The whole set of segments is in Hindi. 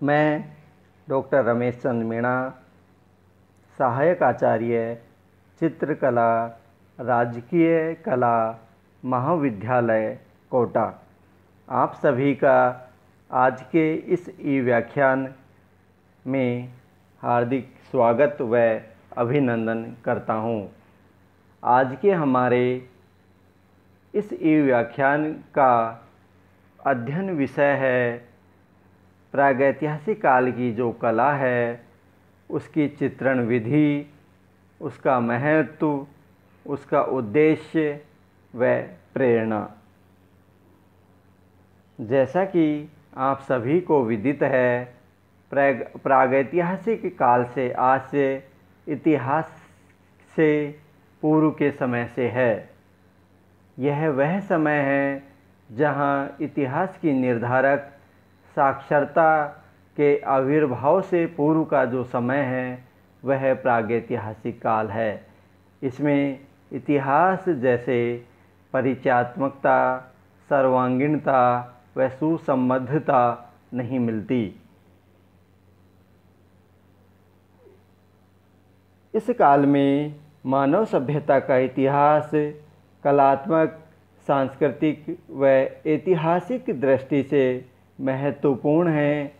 मैं डॉक्टर रमेश चंद मीणा, सहायक आचार्य चित्रकला, राजकीय कला महाविद्यालय कोटा, आप सभी का आज के इस व्याख्यान में हार्दिक स्वागत व अभिनंदन करता हूँ। आज के हमारे इस व्याख्यान का अध्ययन विषय है प्रागैतिहासिक काल की जो कला है, उसकी चित्रण विधि, उसका महत्व, उसका उद्देश्य व प्रेरणा। जैसा कि आप सभी को विदित है, प्रागैतिहासिक काल से आज से इतिहास से पूर्व के समय से है। यह वह समय है जहाँ इतिहास की निर्धारक साक्षरता के आविर्भाव से पूर्व का जो समय है वह प्रागैतिहासिक काल है। इसमें इतिहास जैसे परिचयात्मकता, सर्वांगीणता व सुसंबद्धता नहीं मिलती। इस काल में मानव सभ्यता का इतिहास कलात्मक, सांस्कृतिक व ऐतिहासिक दृष्टि से महत्वपूर्ण है,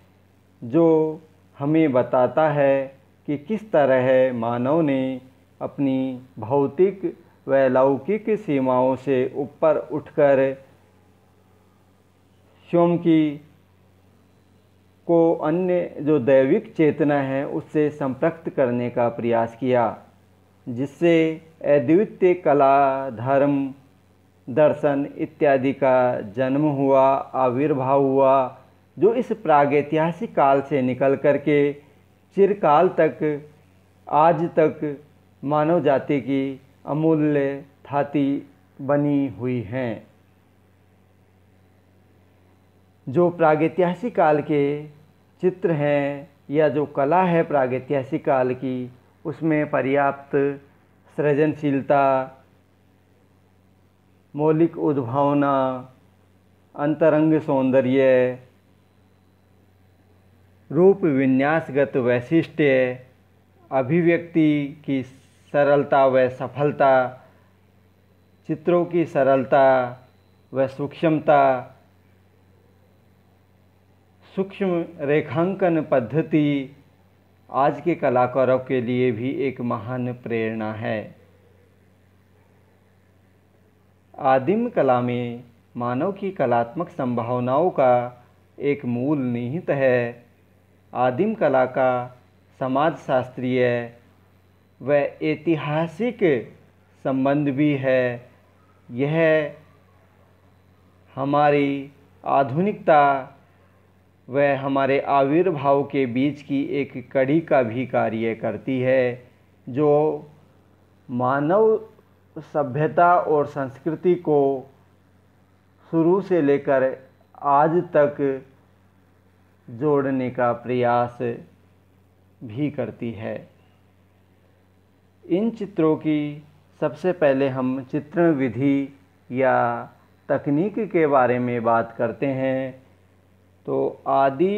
जो हमें बताता है कि किस तरह मानव ने अपनी भौतिक व लौकिक सीमाओं से ऊपर उठकर स्वयं की को अन्य जो दैविक चेतना है उससे संपृक्त करने का प्रयास किया, जिससे अद्वितीय कला, धर्म, दर्शन इत्यादि का जन्म हुआ, आविर्भाव हुआ, जो इस प्रागैतिहासिक काल से निकल करके चिरकाल तक आज तक मानव जाति की अमूल्य थाती बनी हुई हैं। जो प्रागैतिहासिक काल के चित्र हैं या जो कला है प्रागैतिहासिक काल की, उसमें पर्याप्त सृजनशीलता, मौलिक उद्भावना, अंतरंग सौंदर्य, रूप विन्यासगत वैशिष्ट्य, अभिव्यक्ति की सरलता व सफलता, चित्रों की सरलता व सूक्ष्मता, सूक्ष्म रेखांकन पद्धति आज के कलाकारों के लिए भी एक महान प्रेरणा है। आदिम कला में मानव की कलात्मक संभावनाओं का एक मूल निहित है। आदिम कला का समाजशास्त्रीय व ऐतिहासिक संबंध भी है। यह हमारी आधुनिकता व हमारे आविर्भाव के बीच की एक कड़ी का भी कार्य करती है, जो मानव सभ्यता और संस्कृति को शुरू से लेकर आज तक जोड़ने का प्रयास भी करती है। इन चित्रों की सबसे पहले हम चित्रण विधि या तकनीक के बारे में बात करते हैं। तो आदि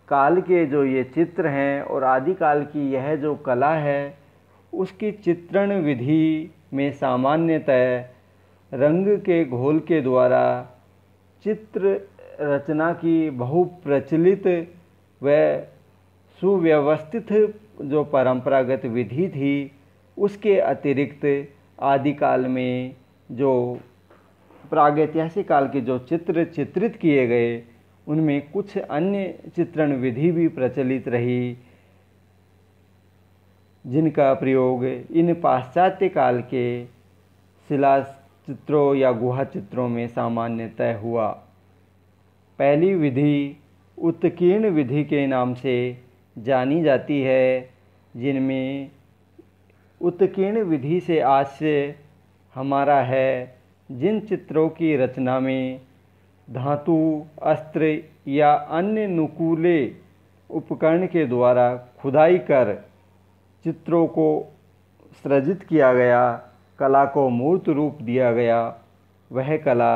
काल के जो ये चित्र हैं और आदि काल की यह जो कला है, उसकी चित्रण विधि में सामान्यतः रंग के घोल के द्वारा चित्र रचना की बहुप्रचलित व सुव्यवस्थित जो परंपरागत विधि थी, उसके अतिरिक्त आदिकाल में जो प्रागैतिहासिक काल के जो चित्र चित्रित किए गए, उनमें कुछ अन्य चित्रण विधि भी प्रचलित रही, जिनका प्रयोग इन पाश्चात्य काल के शिला चित्रों या गुहा चित्रों में सामान्यतः हुआ। पहली विधि उत्कीर्ण विधि के नाम से जानी जाती है, जिनमें उत्कीर्ण विधि से आशय हमारा है जिन चित्रों की रचना में धातु, अस्त्र या अन्य नुकीले उपकरण के द्वारा खुदाई कर चित्रों को सृजित किया गया, कला को मूर्त रूप दिया गया, वह कला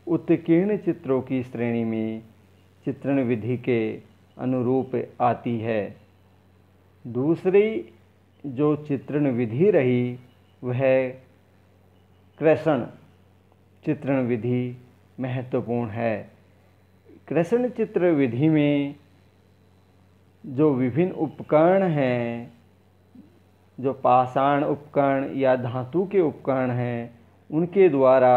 उत्कीर्ण चित्रों की श्रेणी में चित्रण विधि के अनुरूप आती है। दूसरी जो चित्रण विधि रही वह कृष्ण चित्रण विधि महत्वपूर्ण है। कृष्ण चित्र विधि में जो विभिन्न उपकरण हैं, जो पाषाण उपकरण या धातु के उपकरण हैं, उनके द्वारा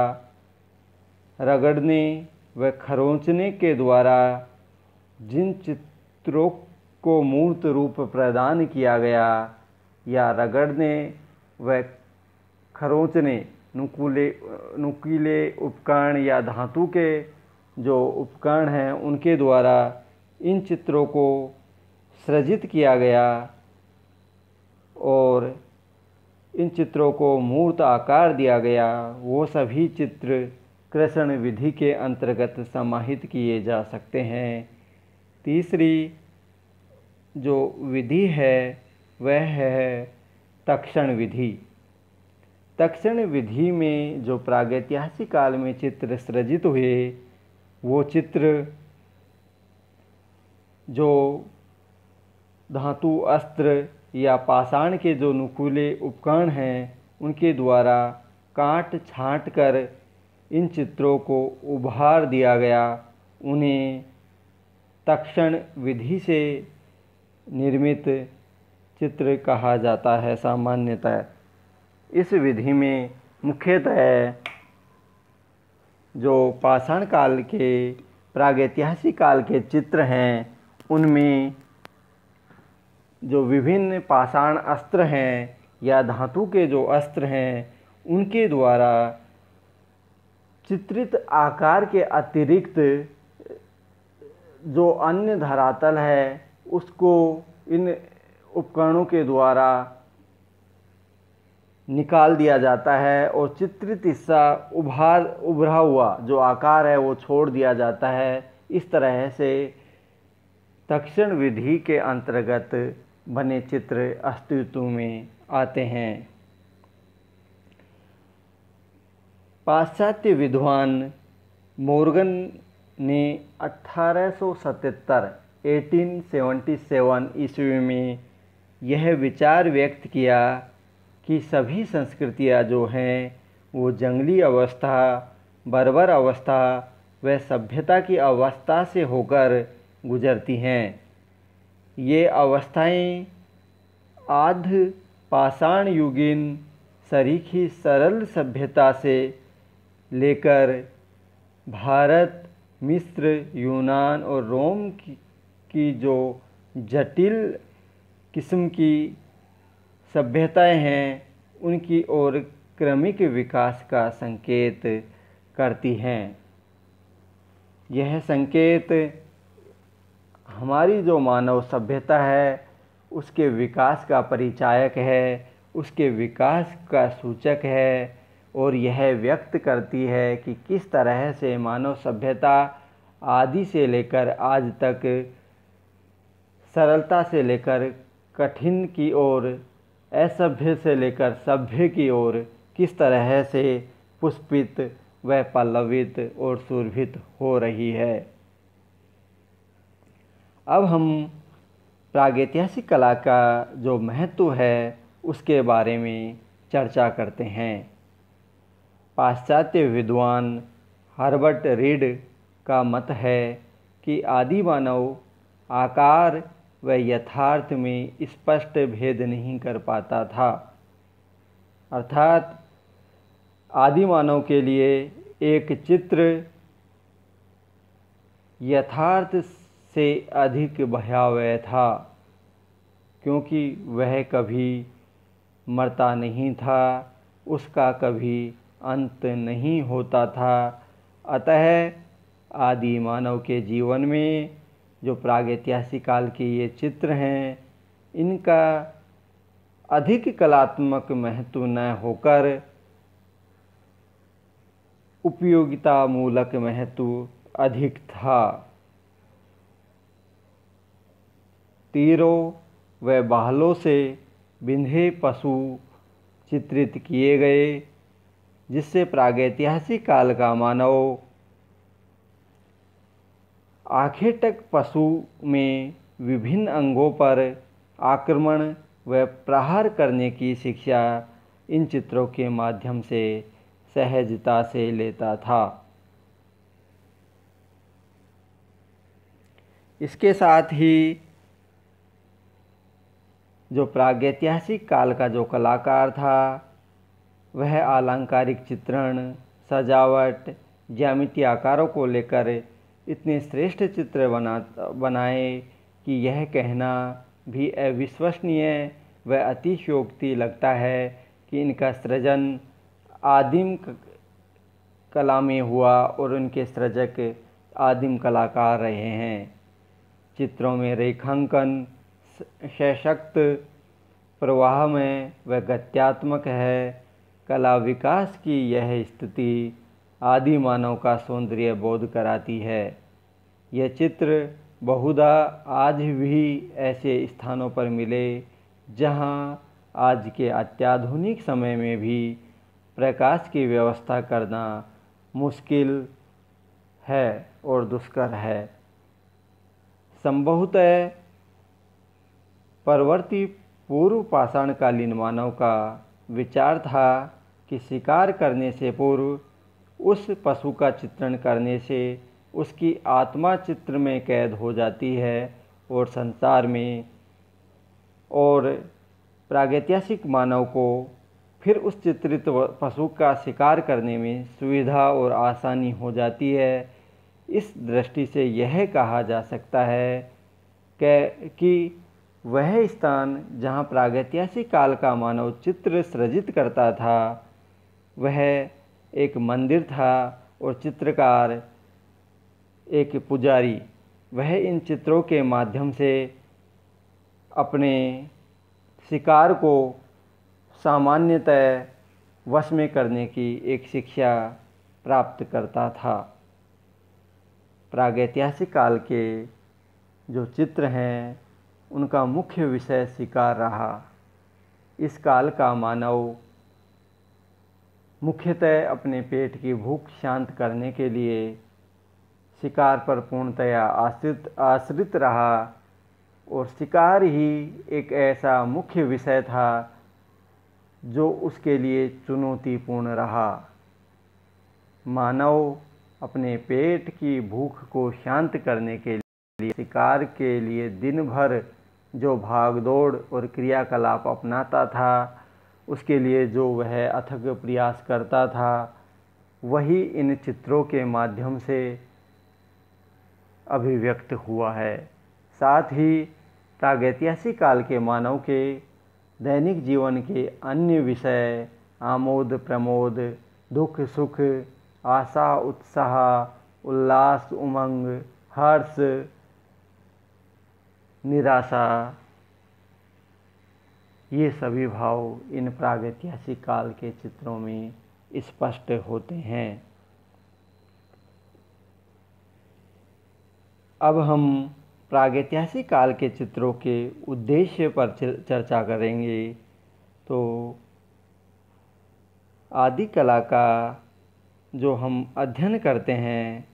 रगड़ने व खरोंचने के द्वारा जिन चित्रों को मूर्त रूप प्रदान किया गया, या रगड़ने व खरोंचने नुकीले उपकरण या धातु के जो उपकरण हैं उनके द्वारा इन चित्रों को सृजित किया गया और इन चित्रों को मूर्त आकार दिया गया, वो सभी चित्र कृष्ण विधि के अंतर्गत समाहित किए जा सकते हैं। तीसरी जो विधि है वह है तक्षण विधि। तक्षण विधि में जो प्रागैतिहासिक काल में चित्र सृजित हुए, वो चित्र जो धातु अस्त्र या पाषाण के जो नुकीले उपकरण हैं उनके द्वारा काट छाँट कर इन चित्रों को उभार दिया गया, उन्हें तक्षण विधि से निर्मित चित्र कहा जाता है। सामान्यतः इस विधि में मुख्यतः जो पाषाण काल के प्रागैतिहासिक काल के चित्र हैं उनमें जो विभिन्न पाषाण अस्त्र हैं या धातु के जो अस्त्र हैं उनके द्वारा चित्रित आकार के अतिरिक्त जो अन्य धरातल है उसको इन उपकरणों के द्वारा निकाल दिया जाता है और चित्रित हिस्सा उभरा हुआ जो आकार है वो छोड़ दिया जाता है। इस तरह से तक्षण विधि के अंतर्गत बने चित्र अस्तित्व में आते हैं। पाश्चात्य विद्वान मोर्गन ने 1877 ईस्वी में यह विचार व्यक्त किया कि सभी संस्कृतियाँ जो हैं वो जंगली अवस्था, बर्बर अवस्था व सभ्यता की अवस्था से होकर गुजरती हैं। ये अवस्थाएं आद्य पाषाण युगीन सरीखी सरल सभ्यता से लेकर भारत, मिस्र, यूनान और रोम की जो जटिल किस्म की सभ्यताएं हैं उनकी ओर क्रमिक विकास का संकेत करती हैं। यह संकेत हमारी जो मानव सभ्यता है उसके विकास का परिचायक है, उसके विकास का सूचक है और यह व्यक्त करती है कि किस तरह से मानव सभ्यता आदि से लेकर आज तक सरलता से लेकर कठिन की ओर, असभ्य से लेकर सभ्य की ओर किस तरह से पुष्पित व पल्लवित और सुरभित हो रही है। अब हम प्रागैतिहासिक कला का जो महत्व है उसके बारे में चर्चा करते हैं। पाश्चात्य विद्वान हर्बर्ट रीड का मत है कि आदि मानव आकार व यथार्थ में स्पष्ट भेद नहीं कर पाता था। अर्थात आदि मानव के लिए एक चित्र यथार्थ से अधिक भयावह था, क्योंकि वह कभी मरता नहीं था, उसका कभी अंत नहीं होता था। अतः आदि मानव के जीवन में जो प्रागैतिहासिक काल के ये चित्र हैं इनका अधिक कलात्मक महत्व न होकर उपयोगिता मूलक महत्व अधिक था। तीरों व बालों से बिंधे पशु चित्रित किए गए, जिससे प्रागैतिहासिक काल का मानव आखिर तक पशु में विभिन्न अंगों पर आक्रमण व प्रहार करने की शिक्षा इन चित्रों के माध्यम से सहजता से लेता था। इसके साथ ही जो प्रागैतिहासिक काल का जो कलाकार था वह अलंकारिक चित्रण, सजावट, ज्यामितीय आकारों को लेकर इतने श्रेष्ठ चित्र बनाए कि यह कहना भी अविश्वसनीय व अतिशयोक्ति लगता है कि इनका सृजन आदिम कला में हुआ और उनके सृजक आदिम कलाकार रहे हैं। चित्रों में रेखांकन सशक्त प्रवाह में व गत्यात्मक है। कला विकास की यह स्थिति आदि मानव का सौंदर्य बोध कराती है। यह चित्र बहुधा आज भी ऐसे स्थानों पर मिले जहां आज के अत्याधुनिक समय में भी प्रकाश की व्यवस्था करना मुश्किल है और दुष्कर है। संभवतः परवर्ती पूर्व पाषाणकालीन मानव का विचार था कि शिकार करने से पूर्व उस पशु का चित्रण करने से उसकी आत्मा चित्र में कैद हो जाती है और संसार में और प्रागैतिहासिक मानव को फिर उस चित्रित पशु का शिकार करने में सुविधा और आसानी हो जाती है। इस दृष्टि से यह कहा जा सकता है कि वह स्थान जहाँ प्रागैतिहासिक काल का मानव चित्र सृजित करता था वह एक मंदिर था और चित्रकार एक पुजारी वह इन चित्रों के माध्यम से अपने शिकार को सामान्यतः वश में करने की एक शिक्षा प्राप्त करता था। प्रागैतिहासिक काल के जो चित्र हैं उनका मुख्य विषय शिकार रहा। इस काल का मानव मुख्यतः अपने पेट की भूख शांत करने के लिए शिकार पर पूर्णतया आश्रित रहा और शिकार ही एक ऐसा मुख्य विषय था जो उसके लिए चुनौतीपूर्ण रहा। मानव अपने पेट की भूख को शांत करने के लिए शिकार के लिए दिन भर जो भागदौड़ और क्रियाकलाप अपनाता था उसके लिए जो वह अथक प्रयास करता था वही इन चित्रों के माध्यम से अभिव्यक्त हुआ है। साथ ही प्रागैतिहासिक काल के मानव के दैनिक जीवन के अन्य विषय आमोद प्रमोद, दुख सुख, आशा उत्साह, उल्लास उमंग, हर्ष निराशा, ये सभी भाव इन प्रागैतिहासिक काल के चित्रों में स्पष्ट होते हैं। अब हम प्रागैतिहासिक काल के चित्रों के उद्देश्य पर चर्चा करेंगे। तो आदि कला का जो हम अध्ययन करते हैं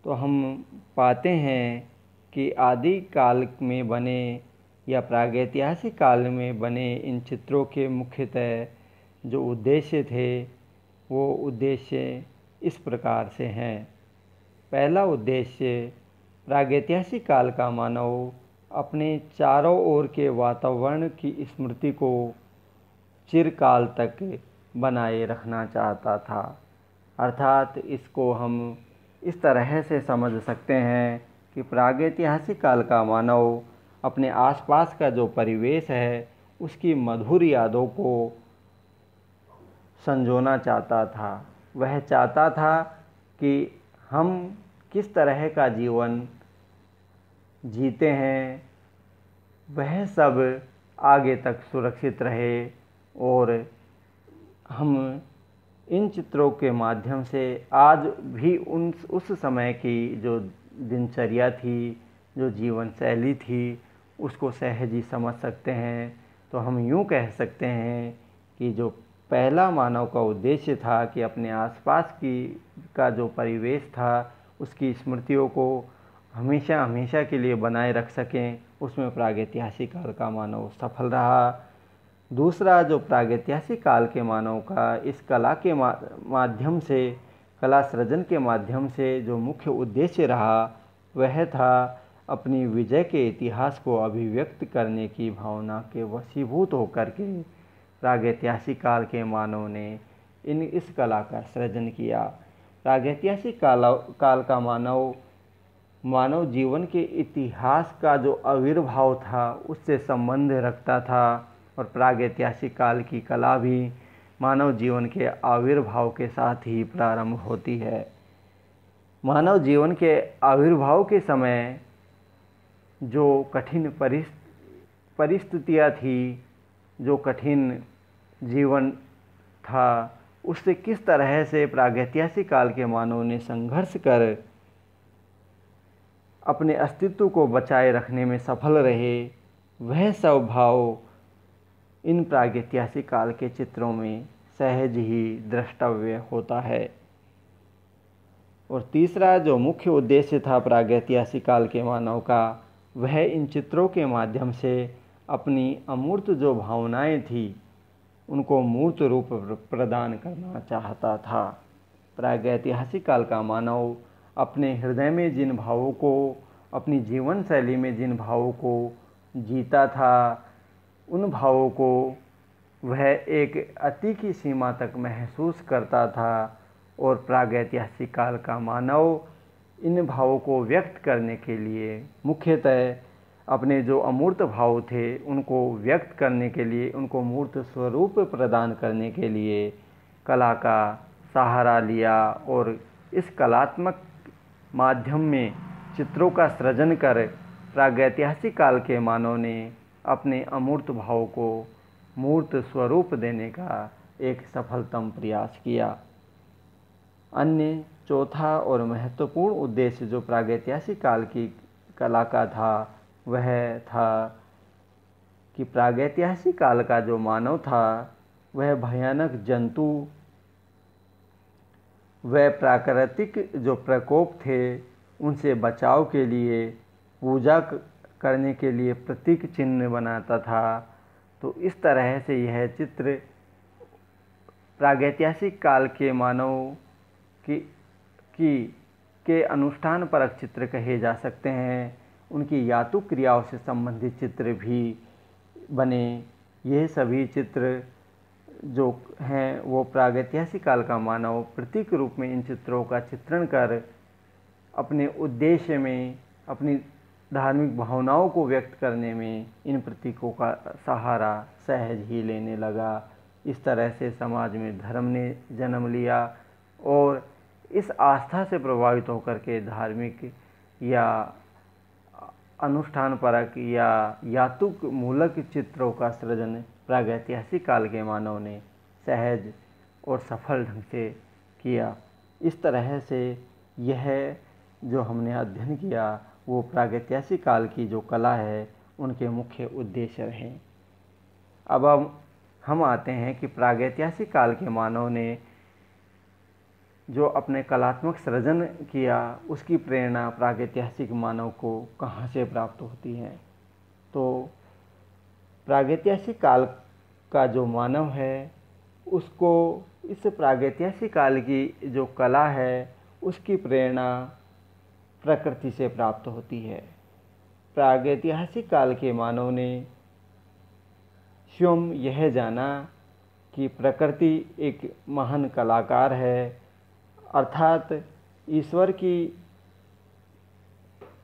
तो हम पाते हैं कि आदि काल में बने या प्रागैतिहासिक काल में बने इन चित्रों के मुख्यतः जो उद्देश्य थे वो उद्देश्य इस प्रकार से हैं। पहला उद्देश्य प्रागैतिहासिक काल का मानव अपने चारों ओर के वातावरण की स्मृति को चिरकाल तक बनाए रखना चाहता था। अर्थात इसको हम इस तरह से समझ सकते हैं कि प्रागैतिहासिक काल का मानव अपने आसपास का जो परिवेश है उसकी मधुर यादों को संजोना चाहता था। वह चाहता था कि हम किस तरह का जीवन जीते हैं वह सब आगे तक सुरक्षित रहे और हम इन चित्रों के माध्यम से आज भी उस समय की जो दिनचर्या थी, जो जीवन शैली थी, उसको सहज ही समझ सकते हैं। तो हम यूँ कह सकते हैं कि जो पहला मानव का उद्देश्य था कि अपने आसपास का जो परिवेश था उसकी स्मृतियों को हमेशा हमेशा के लिए बनाए रख सकें, उसमें प्रागैतिहासिक काल का मानव सफल रहा। दूसरा, जो प्रागैतिहासिक काल के मानव का इस कला के माध्यम से, कला सृजन के माध्यम से जो मुख्य उद्देश्य रहा वह था अपनी विजय के इतिहास को अभिव्यक्त करने की भावना के वशीभूत होकर के प्रागैतिहासिक काल के मानव ने इस कला का सृजन किया। प्रागैतिहासिक काल का मानव जीवन के इतिहास का जो आविर्भाव था उससे संबंध रखता था, और प्रागैतिहासिक काल की कला भी मानव जीवन के आविर्भाव के साथ ही प्रारंभ होती है। मानव जीवन के आविर्भाव के समय जो कठिन परिस्थितियाँ थी, जो कठिन जीवन था, उससे किस तरह से प्रागैतिहासिक काल के मानव ने संघर्ष कर अपने अस्तित्व को बचाए रखने में सफल रहे, वह स्वभाव इन प्रागैतिहासिक काल के चित्रों में सहज ही द्रष्टव्य होता है। और तीसरा, जो मुख्य उद्देश्य था प्रागैतिहासिक काल के मानव का, वह इन चित्रों के माध्यम से अपनी अमूर्त जो भावनाएं थी उनको मूर्त रूप प्रदान करना चाहता था। प्रागैतिहासिक काल का मानव अपने हृदय में जिन भावों को, अपनी जीवन शैली में जिन भावों को जीता था, उन भावों को वह एक अति की सीमा तक महसूस करता था, और प्रागैतिहासिक काल का मानव इन भावों को व्यक्त करने के लिए मुख्यतः अपने जो अमूर्त भाव थे उनको व्यक्त करने के लिए, उनको मूर्त स्वरूप प्रदान करने के लिए कला का सहारा लिया, और इस कलात्मक माध्यम में चित्रों का सृजन कर प्रागैतिहासिक काल के मानव ने अपने अमूर्त भाव को मूर्त स्वरूप देने का एक सफलतम प्रयास किया। अन्य चौथा और महत्वपूर्ण उद्देश्य जो प्रागैतिहासिक काल की कला का था वह था कि प्रागैतिहासिक काल का जो मानव था वह भयानक जंतु, वह प्राकृतिक जो प्रकोप थे उनसे बचाव के लिए, पूजा करने के लिए प्रतीक चिन्ह बनाता था। तो इस तरह से यह चित्र प्रागैतिहासिक काल के मानव के अनुष्ठान परक चित्र कहे जा सकते हैं। उनकी यातुक क्रियाओं से संबंधित चित्र भी बने। यह सभी चित्र जो हैं वो प्रागैतिहासिक काल का मानव प्रतीक रूप में इन चित्रों का चित्रण कर अपने उद्देश्य में, अपनी धार्मिक भावनाओं को व्यक्त करने में इन प्रतीकों का सहारा सहज ही लेने लगा। इस तरह से समाज में धर्म ने जन्म लिया, और इस आस्था से प्रभावित होकर के धार्मिक या अनुष्ठान परक या यातुक मूलक चित्रों का सृजन प्रागैतिहासिक काल के मानव ने सहज और सफल ढंग से किया। इस तरह से यह जो हमने अध्ययन किया वो प्रागैतिहासिक काल की जो कला है उनके मुख्य उद्देश्य रहे। अब हम आते हैं कि प्रागैतिहासिक काल के मानव ने जो अपने कलात्मक सृजन किया उसकी प्रेरणा प्रागैतिहासिक मानव को कहाँ से प्राप्त होती है। तो प्रागैतिहासिक काल का जो मानव है उसको इस प्रागैतिहासिक काल की जो कला है उसकी प्रेरणा प्रकृति से प्राप्त होती है। प्रागैतिहासिक काल के मानव ने स्वयं यह जाना कि प्रकृति एक महान कलाकार है, अर्थात ईश्वर की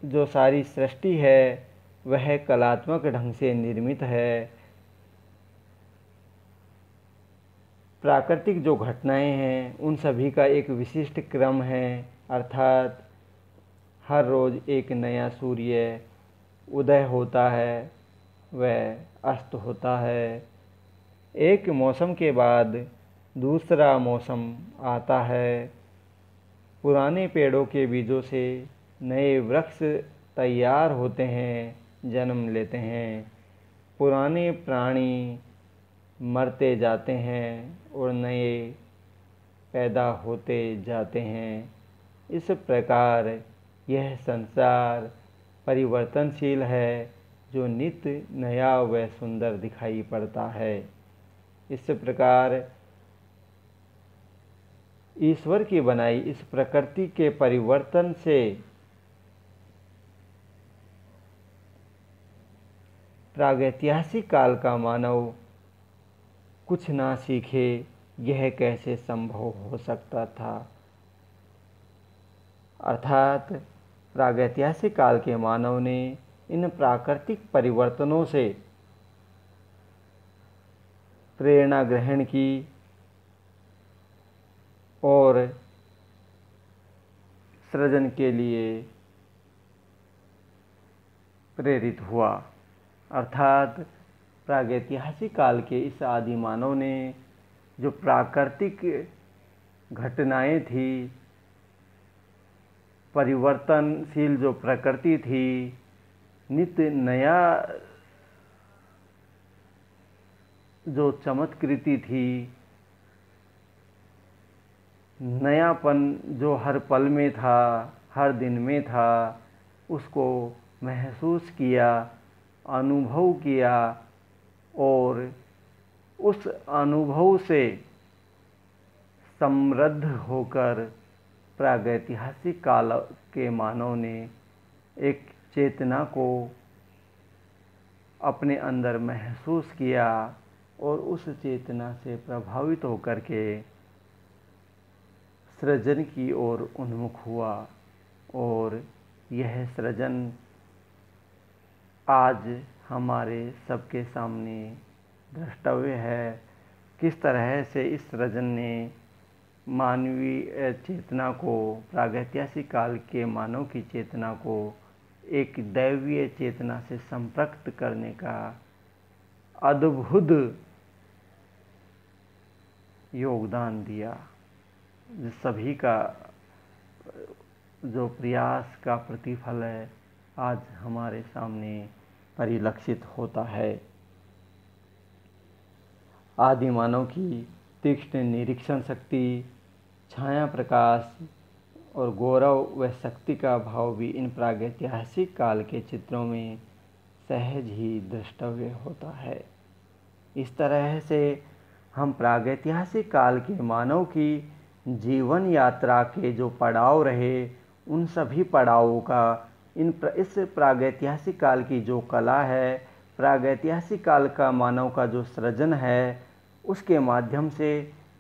जो सारी सृष्टि है वह कलात्मक ढंग से निर्मित है। प्राकृतिक जो घटनाएं हैं उन सभी का एक विशिष्ट क्रम है, अर्थात हर रोज़ एक नया सूर्य उदय होता है, वह अस्त होता है। एक मौसम के बाद दूसरा मौसम आता है। पुराने पेड़ों के बीजों से नए वृक्ष तैयार होते हैं, जन्म लेते हैं। पुराने प्राणी मरते जाते हैं और नए पैदा होते जाते हैं। इस प्रकार यह संसार परिवर्तनशील है, जो नित्य नया व सुंदर दिखाई पड़ता है। इस प्रकार ईश्वर की बनाई इस प्रकृति के परिवर्तन से प्रागैतिहासिक काल का मानव कुछ ना सीखे, यह कैसे संभव हो सकता था। अर्थात प्रागैतिहासिक काल के मानव ने इन प्राकृतिक परिवर्तनों से प्रेरणा ग्रहण की और सृजन के लिए प्रेरित हुआ। अर्थात प्रागैतिहासिक काल के इस आदि मानव ने जो प्राकृतिक घटनाएं थी, परिवर्तनशील जो प्रकृति थी, नित्य नया जो चमत्कृति थी, नयापन जो हर पल में था, हर दिन में था, उसको महसूस किया, अनुभव किया और उस अनुभव से समृद्ध होकर प्रागैतिहासिक काल के मानव ने एक चेतना को अपने अंदर महसूस किया और उस चेतना से प्रभावित होकर के सृजन की ओर उन्मुख हुआ। और यह सृजन आज हमारे सबके सामने द्रष्टव्य है, किस तरह से इस सृजन ने मानवीय चेतना को, प्रागैतिहासिक काल के मानव की चेतना को एक दैवीय चेतना से संपृक्त करने का अद्भुत योगदान दिया। सभी का जो प्रयास का प्रतिफल है, आज हमारे सामने परिलक्षित होता है। आदि मानव की तीक्ष्ण निरीक्षण शक्ति, छाया प्रकाश और गौरव व शक्ति का भाव भी इन प्रागैतिहासिक काल के चित्रों में सहज ही द्रष्टव्य होता है। इस तरह से हम प्रागैतिहासिक काल के मानव की जीवन यात्रा के जो पड़ाव रहे, उन सभी पड़ावों का इस प्रागैतिहासिक काल की जो कला है, प्रागैतिहासिक काल का मानव का जो सृजन है, उसके माध्यम से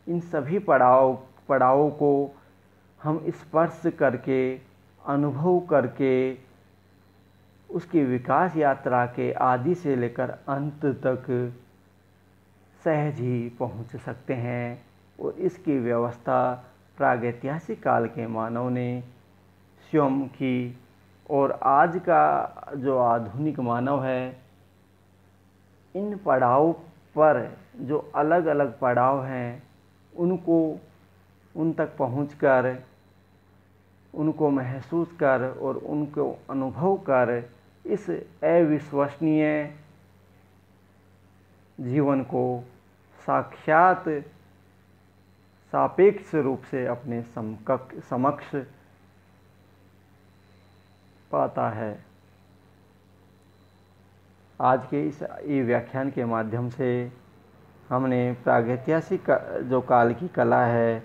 इन सभी पड़ावों को हम स्पर्श करके, अनुभव करके, उसकी विकास यात्रा के आदि से लेकर अंत तक सहज ही पहुंच सकते हैं। और इसकी व्यवस्था प्रागैतिहासिक काल के मानव ने स्वयं की। और आज का जो आधुनिक मानव है, इन पड़ाव पर जो अलग अलग पड़ाव हैं, उन तक पहुंचकर, उनको महसूस कर और उनको अनुभव कर इस अविश्वसनीय जीवन को साक्षात सापेक्ष रूप से अपने समक्ष पाता है। आज के इस व्याख्यान के माध्यम से हमने प्रागैतिहासिक जो काल की कला है,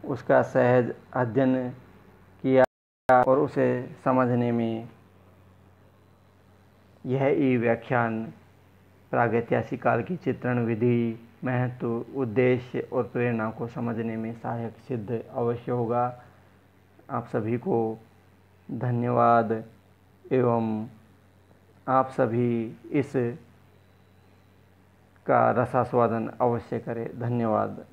उसका सहज अध्ययन किया और उसे समझने में यह व्याख्यान प्रागैतिहासिक काल की चित्रण विधि, महत्व, उद्देश्य और प्रेरणा को समझने में सहायक सिद्ध अवश्य होगा। आप सभी को धन्यवाद एवं आप सभी इस का रसास्वादन अवश्य करें। धन्यवाद।